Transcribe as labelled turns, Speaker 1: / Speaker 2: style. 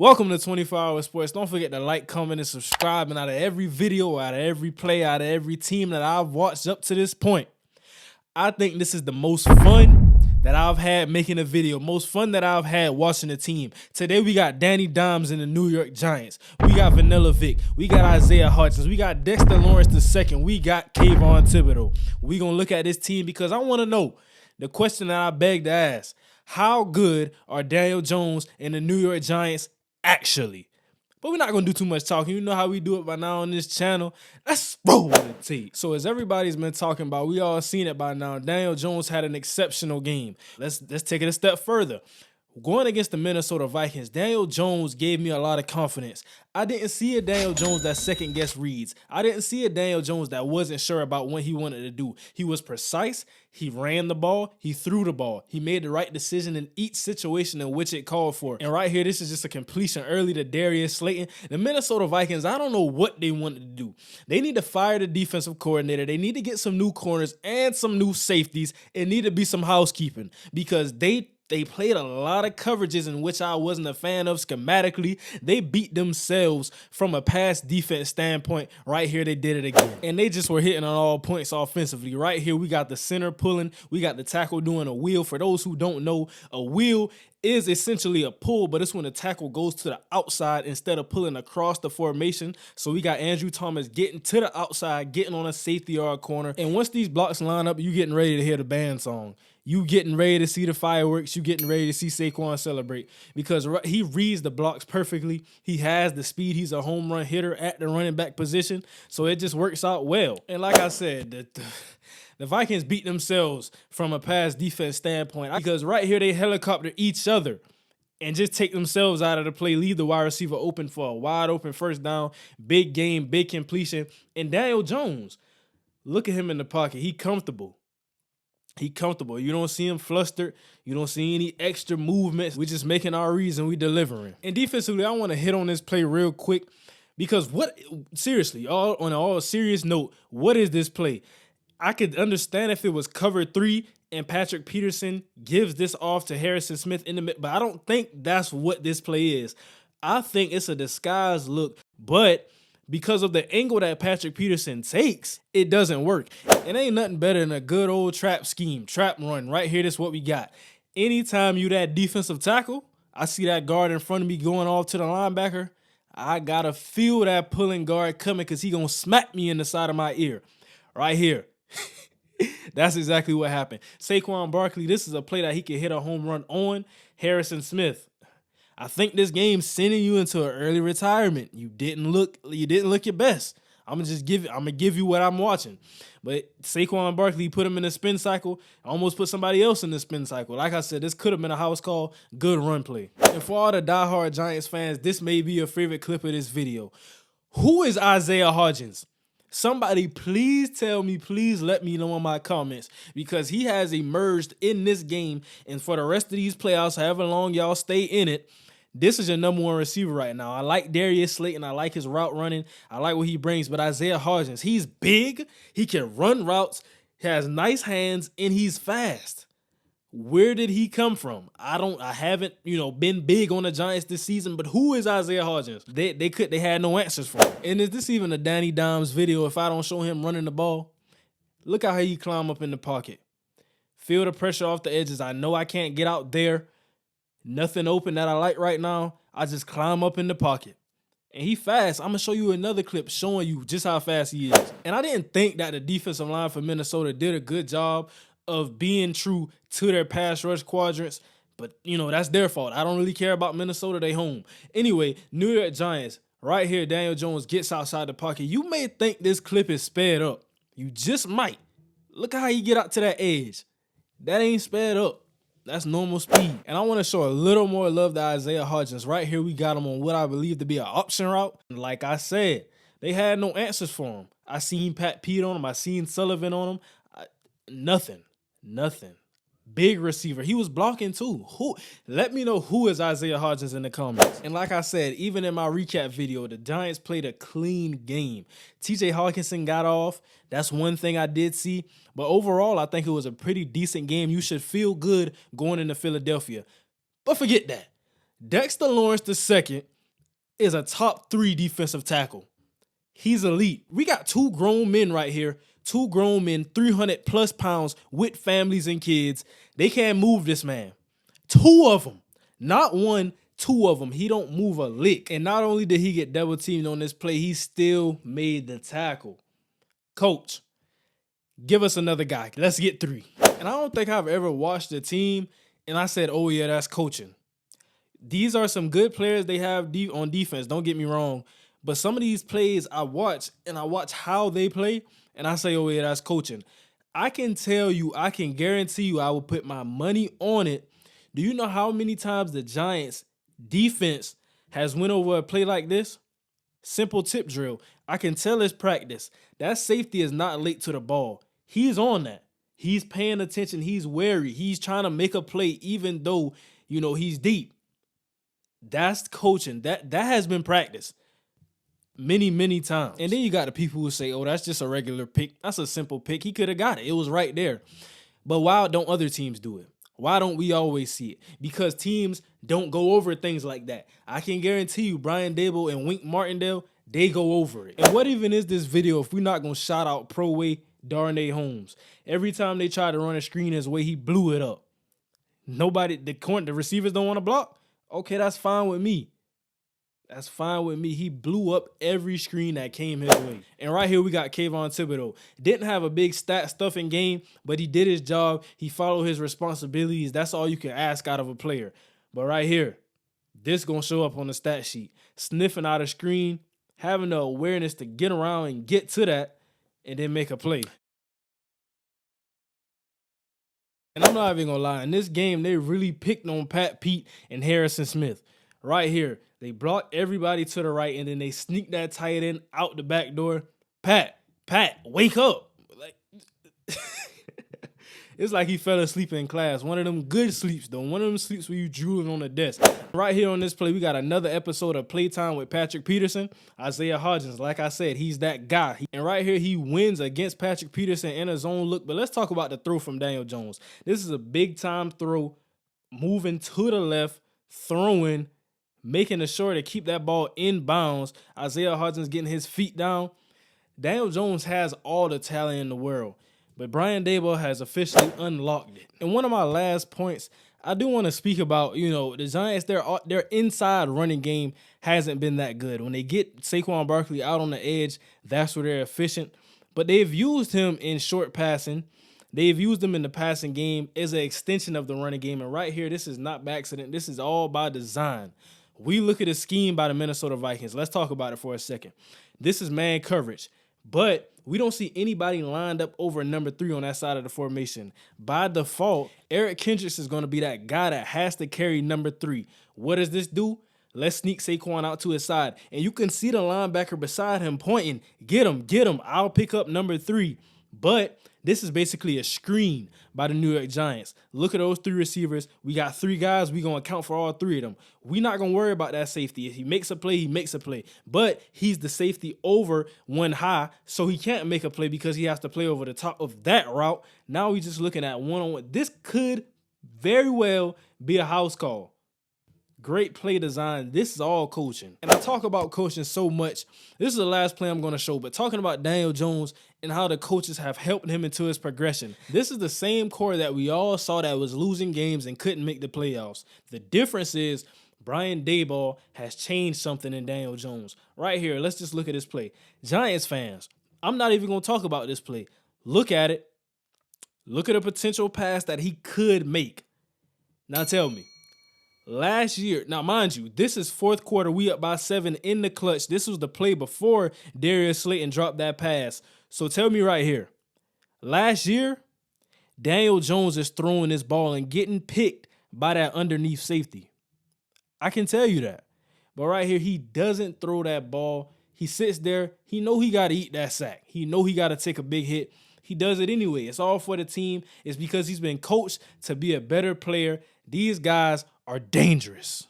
Speaker 1: Welcome to 24-Hour Sports. Don't forget to like, comment, and subscribe. And out of every video, out of every play, out of every team that I've watched up to this point, I think this is the most fun that I've had making a video, most fun that I've had watching a team. Today we got Danny Dimes and the New York Giants. We got Vanilla Vic. We got Isaiah Hodgins. We got Dexter Lawrence II. We got Kayvon Thibodeau. We gonna look at this team because I want to know the question that I beg to ask: how good are Daniel Jones and the New York Giants actually? But we're not going to do too much talking. You know how we do it by now on this channel. Let's roll with the tape. So as everybody's been talking about, we all seen it by now. Daniel Jones had an exceptional game. Let's take it a step further. Going against the Minnesota Vikings, Daniel Jones gave me a lot of confidence. I didn't see a Daniel Jones that second-guess reads. I didn't see a Daniel Jones that wasn't sure about what he wanted to do. He was precise. He ran the ball. He threw the ball. He made the right decision in each situation in which it called for. And right here, this is just a completion early to Darius Slayton. The Minnesota Vikings, I don't know what they wanted to do. They need to fire the defensive coordinator. They need to get some new corners and some new safeties. It need to be some housekeeping because they played a lot of coverages in which I wasn't a fan of schematically. They beat themselves from a pass defense standpoint. Right here, they did it again. And they just were hitting on all points offensively. Right here, we got the center pulling. We got the tackle doing a wheel. For those who don't know, a wheel is essentially a pull, but it's when the tackle goes to the outside instead of pulling across the formation. So we got Andrew Thomas getting to the outside, getting on a safety or a corner. And once these blocks line up, you getting ready to hear the band song. You getting ready to see the fireworks. You getting ready to see Saquon celebrate because he reads the blocks perfectly. He has the speed. He's a home run hitter at the running back position. So it just works out well. And like I said, the Vikings beat themselves from a pass defense standpoint because right here they helicopter each other and just take themselves out of the play, leave the wide receiver open for a wide open first down, big game, big completion. And Daniel Jones, look at him in the pocket. He comfortable. He comfortable. You don't see him flustered. You don't see any extra movements. We just making our reads and we delivering. And defensively, I want to hit on this play real quick because seriously, on an all serious note, what is this play? I could understand if it was cover 3 and Patrick Peterson gives this off to Harrison Smith in the middle, but I don't think that's what this play is. I think it's a disguised look, but because of the angle that Patrick Peterson takes, it doesn't work. It ain't nothing better than a good old trap scheme, trap run. Right here, this is what we got. Anytime you that defensive tackle, I see that guard in front of me going off to the linebacker, I got to feel that pulling guard coming because he going to smack me in the side of my ear. Right here. That's exactly what happened. Saquon Barkley, this is a play that he could hit a home run on. Harrison Smith, I think this game's sending you into an early retirement. You didn't look your best. I'm gonna give you what I'm watching. But Saquon Barkley put him in a spin cycle, almost put somebody else in the spin cycle. Like I said, this could have been a house call. Good run play. And for all the diehard Giants fans, this may be your favorite clip of this video. Who is Isaiah Hodgins? Somebody please tell me, please let me know in my comments because he has emerged in this game. And for the rest of these playoffs, however long y'all stay in it, this is your number one receiver right now. I like Darius Slayton. I like his route running. I like what he brings. But Isaiah Hodgins, he's big. He can run routes. He has nice hands, and he's fast. Where did he come from? I haven't, been big on the Giants this season, but who is Isaiah Hodgins? They had no answers for him. And is this even a Danny Dimes video if I don't show him running the ball? Look how he climb up in the pocket. Feel the pressure off the edges. I know I can't get out there. Nothing open that I like right now. I just climb up in the pocket. And he fast. I'm going to show you another clip showing you just how fast he is. And I didn't think that the defensive line for Minnesota did a good job of being true to their pass rush quadrants. But, that's their fault. I don't really care about Minnesota. They home. Anyway, New York Giants, right here, Daniel Jones gets outside the pocket. You may think this clip is sped up. You just might. Look at how you get out to that edge. That ain't sped up. That's normal speed. And I want to show a little more love to Isaiah Hodgins. Right here, we got him on what I believe to be an option route. And like I said, they had no answers for him. I seen Pat Pete on him. I seen Sullivan on him. Nothing. Big receiver. He was blocking too. Let me know who is Isaiah Hodgins in the comments. And like I said, even in my recap video, the Giants played a clean game. TJ Hawkinson got off. That's one thing I did see. But overall, I think it was a pretty decent game. You should feel good going into Philadelphia. But forget that. Dexter Lawrence II is a top 3 defensive tackle. He's elite. We got 2 grown men right here. 2 grown men, 300 plus pounds with families and kids. They can't move this man. 2 of them. Not 1, 2 of them. He don't move a lick. And not only did he get double teamed on this play, he still made the tackle. Coach, give us another guy. Let's get 3. And I don't think I've ever watched a team and I said, oh yeah, that's coaching. These are some good players they have on defense. Don't get me wrong. But some of these plays I watch and I watch how they play and I say, oh yeah, that's coaching. I can tell you, I can guarantee you I will put my money on it. Do you know how many times the Giants defense has went over a play like this? Simple tip drill. I can tell it's practice. That safety is not late to the ball. He's on that. He's paying attention. He's wary. He's trying to make a play even though, he's deep. That's coaching. That has been practiced many, many times. And then you got the people who say, oh, that's just a regular pick. That's a simple pick. He could have got it. It was right there. But why don't other teams do it? Why don't we always see it? Because teams don't go over things like that. I can guarantee you Brian Daboll and Wink Martindale, they go over it. And what even is this video if we're not going to shout out Pro Way Darnay Holmes? Every time they tried to run a screen his way, he blew it up. The receivers don't want to block? Okay, that's fine with me. That's fine with me. He blew up every screen that came his way. And right here, we got Kayvon Thibodeaux. Didn't have a big stuffing game, but he did his job. He followed his responsibilities. That's all you can ask out of a player. But right here, this going to show up on the stat sheet. Sniffing out a screen, having the awareness to get around and get to that, and then make a play. And I'm not even going to lie. In this game, they really picked on Pat Pete and Harrison Smith. Right here. They brought everybody to the right, and then they sneaked that tight end out the back door. Pat, wake up. It's like he fell asleep in class. One of them good sleeps, though. One of them sleeps where you drooling on the desk. Right here on this play, we got another episode of Playtime with Patrick Peterson. Isaiah Hodgins, like I said, he's that guy. And right here, he wins against Patrick Peterson in a zone look. But let's talk about the throw from Daniel Jones. This is a big-time throw, moving to the left, throwing, making sure to keep that ball in bounds. Isaiah Hodgins getting his feet down. Daniel Jones has all the talent in the world, but Brian Daboll has officially unlocked it. And one of my last points, I do want to speak about, the Giants, their inside running game hasn't been that good. When they get Saquon Barkley out on the edge, that's where they're efficient. But they've used him in short passing. They've used him in the passing game as an extension of the running game. And right here, this is not by accident. This is all by design. We look at a scheme by the Minnesota Vikings. Let's talk about it for a second. This is man coverage, but we don't see anybody lined up over number 3 on that side of the formation. By default, Eric Kendricks is going to be that guy that has to carry number 3. What does this do? Let's sneak Saquon out to his side. And you can see the linebacker beside him pointing, get him. I'll pick up number 3. But this is basically a screen by the New York Giants. Look at those 3 receivers. We got 3 guys. We're going to account for all 3 of them. We're not going to worry about that safety. If he makes a play, he makes a play. But he's the safety over 1 high, so he can't make a play because he has to play over the top of that route. Now we're just looking at one-on-one. This could very well be a house call. Great play design. This is all coaching. And I talk about coaching so much. This is the last play I'm going to show, but talking about Daniel Jones and how the coaches have helped him into his progression. This is the same core that we all saw that was losing games and couldn't make the playoffs. The difference is Brian Daboll has changed something in Daniel Jones. Right here, let's just look at this play. Giants fans, I'm not even going to talk about this play. Look at it. Look at a potential pass that he could make. Now tell me. Last year, now mind you, this is 4th quarter. We up by 7 in the clutch. This was the play before Darius Slayton dropped that pass. So tell me right here, last year, Daniel Jones is throwing this ball and getting picked by that underneath safety. I can tell you that. But right here, he doesn't throw that ball. He sits there. He know he got to eat that sack. He know he got to take a big hit. He does it anyway. It's all for the team. It's because he's been coached to be a better player. These guys are dangerous.